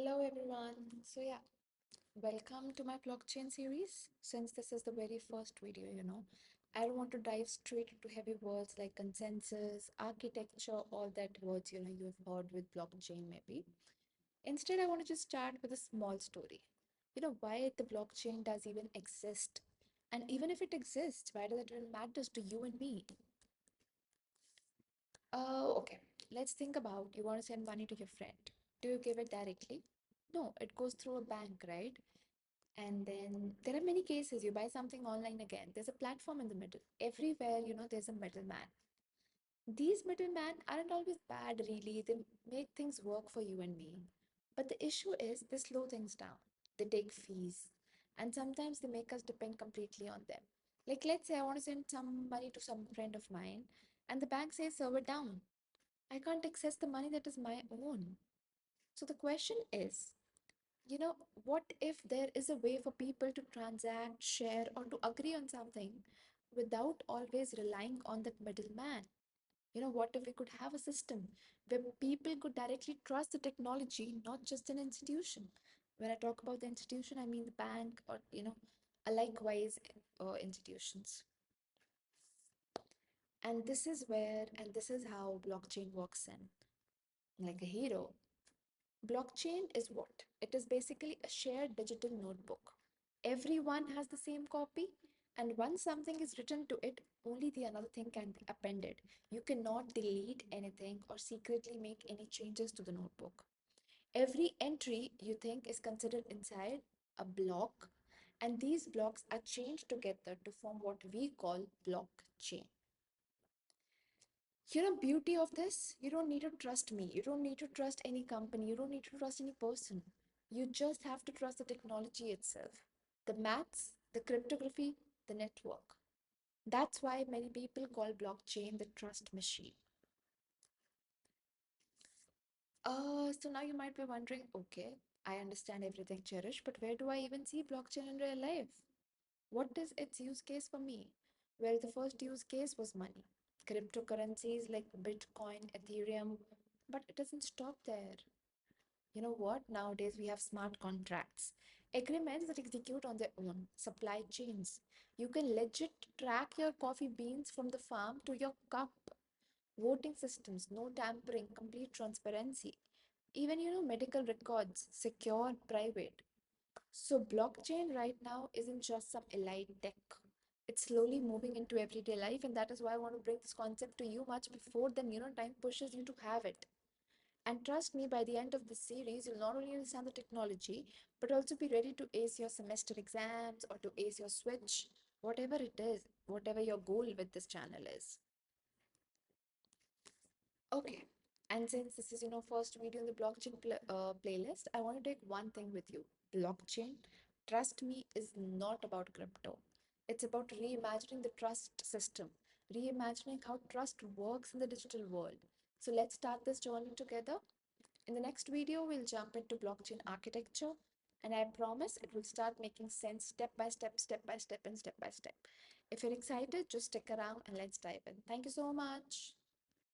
Hello everyone. Welcome to my blockchain series. Since this is the very first video, I don't want to dive straight into heavy words like consensus, architecture, all that words, you've heard with blockchain maybe. Instead, I want to just start with a small story. Why the blockchain does even exist. And even if it exists, why does it even matters to you and me? Okay. Let's think about you want to send money to your friend. Do you give it directly? No, it goes through a bank, right? And then there are many cases you buy something online again. There's a platform in the middle. Everywhere, there's a middleman. These middlemen aren't always bad, really. They make things work for you and me. But the issue is they slow things down. They take fees. And sometimes they make us depend completely on them. Like, let's say I want to send some money to some friend of mine, and the bank says server down. I can't access the money that is my own. So the question is, what if there is a way for people to transact, share, or to agree on something without always relying on that middleman? What if we could have a system where people could directly trust the technology, not just an institution? When I talk about the institution, I mean the bank or, a likewise institutions. And this is how blockchain works in, like a hero. Blockchain is what? It is basically a shared digital notebook. Everyone has the same copy, and once something is written to it, only the another thing can be appended. You cannot delete anything or secretly make any changes to the notebook. Every entry you think is considered inside a block, and these blocks are chained together to form what we call blockchain. Beauty of this, you don't need to trust me, you don't need to trust any company, you don't need to trust any person. You just have to trust the technology itself, the maths, the cryptography, the network. That's why many people call blockchain the trust machine. So now you might be wondering, okay, I understand everything, Cherish, but where do I even see blockchain in real life? What is its use case for me? Well, the first use case was money, cryptocurrencies like Bitcoin, Ethereum, but it doesn't stop there. You know what? Nowadays we have smart contracts, agreements that execute on their own, supply chains. You can legit track your coffee beans from the farm to your cup. Voting systems, no tampering, complete transparency. Even, medical records, secure, private. So blockchain right now isn't just some elite tech. It's slowly moving into everyday life, and that is why I want to bring this concept to you much before then, time pushes you to have it. And trust me, by the end of this series, you'll not only understand the technology, but also be ready to ace your semester exams or to ace your switch, whatever it is, whatever your goal with this channel is. Okay. And since this is, first video in the blockchain playlist, I want to take one thing with you. Blockchain, trust me, is not about crypto. It's about reimagining the trust system, reimagining how trust works in the digital world. So let's start this journey together. In the next video, we'll jump into blockchain architecture, and I promise it will start making sense step by step, and step by step. If you're excited, just stick around and let's dive in. Thank you so much.